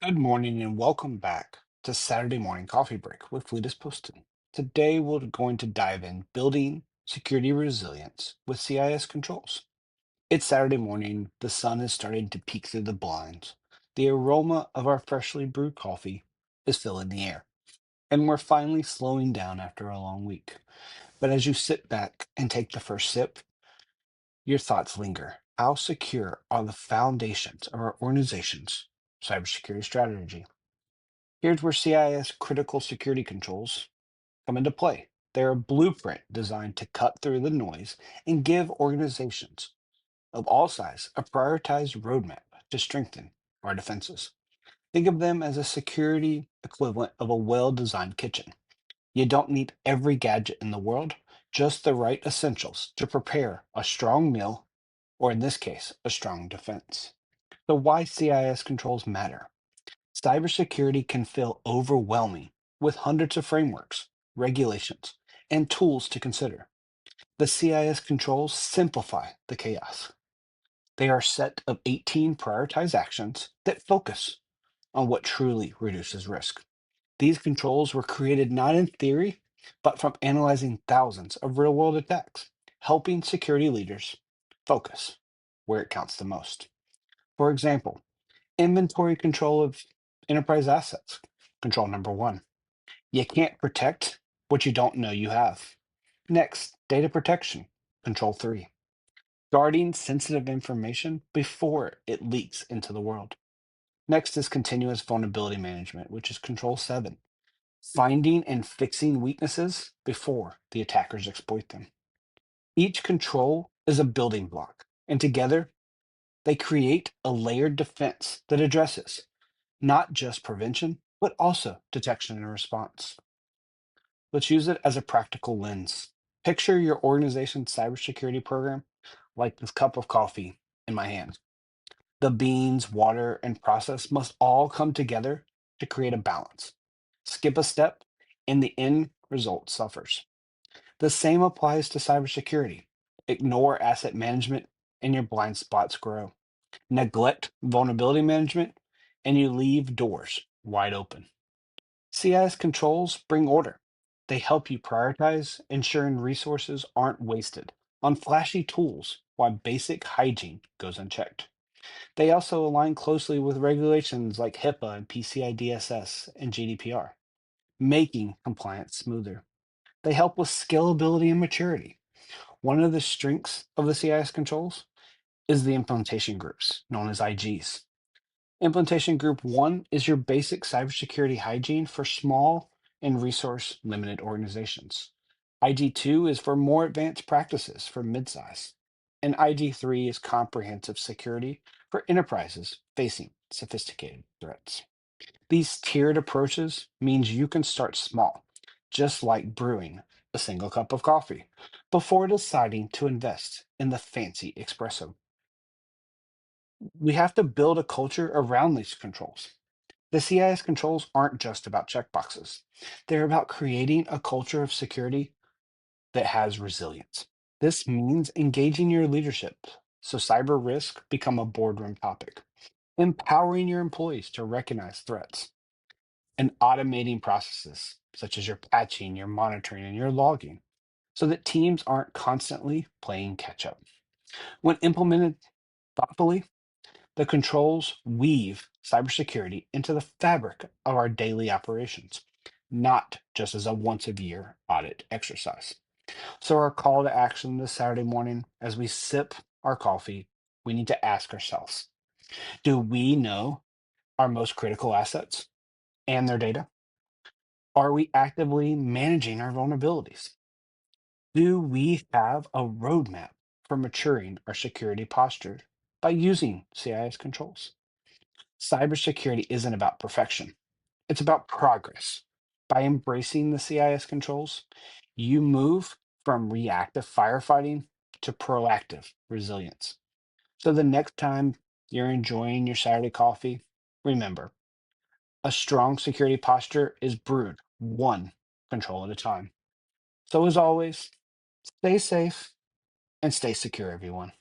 Good morning and welcome back to Saturday Morning Coffee Break with Fleetus Poston. Today we're going to dive in building security resilience with CIS controls. It's Saturday morning, the sun is starting to peek through the blinds. The aroma of our freshly brewed coffee is filling the air, and we're finally slowing down after a long week. But as you sit back and take the first sip, your thoughts linger. How secure are the foundations of our organization's cybersecurity strategy? Here's where CIS Critical Security Controls come into play. They're a blueprint designed to cut through the noise and give organizations of all size a prioritized roadmap to strengthen our defenses. Think of them as a security equivalent of a well-designed kitchen. You don't need every gadget in the world, just the right essentials to prepare a strong meal, or in this case, a strong defense. So why CIS controls matter? Cybersecurity can feel overwhelming with hundreds of frameworks, regulations, and tools to consider. The CIS controls simplify the chaos. They are a set of 18 prioritized actions that focus on what truly reduces risk. These controls were created not in theory, but from analyzing thousands of real world attacks, helping security leaders focus where it counts the most. For example, inventory control of enterprise assets. Control number one. You can't protect what you don't know you have. Next, data protection. Control three. Guarding sensitive information before it leaks into the world. Next is continuous vulnerability management, which is control seven. Finding and fixing weaknesses before the attackers exploit them. Each control is a building block, and together they create a layered defense that addresses not just prevention, but also detection and response. Let's use it as a practical lens. Picture your organization's cybersecurity program like this cup of coffee in my hand. The beans, water, and process must all come together to create a balance. Skip a step, and the end result suffers. The same applies to cybersecurity. Ignore asset management, and your blind spots grow. Neglect vulnerability management, and you leave doors wide open. CIS controls bring order. They help you prioritize, ensuring resources aren't wasted on flashy tools while basic hygiene goes unchecked. They also align closely with regulations like HIPAA and PCI DSS and GDPR, making compliance smoother. They help with scalability and maturity. One of the strengths of the CIS controls is the implementation groups, known as IGs. Implementation Group 1 is your basic cybersecurity hygiene for small and resource limited organizations. IG2 is for more advanced practices for midsize. And IG3 is comprehensive security for enterprises facing sophisticated threats. These tiered approaches means you can start small, just like brewing a single cup of coffee, before deciding to invest in the fancy espresso. We have to build a culture around these controls. The CIS controls aren't just about checkboxes. They're about creating a culture of security that has resilience. This means engaging your leadership so cyber risk become a boardroom topic, empowering your employees to recognize threats, and automating processes such as your patching, your monitoring, and your logging so that teams aren't constantly playing catch up. When implemented thoughtfully, the controls weave cybersecurity into the fabric of our daily operations, not just as a once a year audit exercise. So, our call to action this Saturday morning as we sip our coffee, we need to ask ourselves, do we know our most critical assets and their data? Are we actively managing our vulnerabilities? Do we have a roadmap for maturing our security posture by using CIS controls? Cybersecurity isn't about perfection, it's about progress. By embracing the CIS controls, you move from reactive firefighting to proactive resilience. So the next time you're enjoying your Saturday coffee, remember a strong security posture is brewed one control at a time. So, as always, stay safe and stay secure, everyone.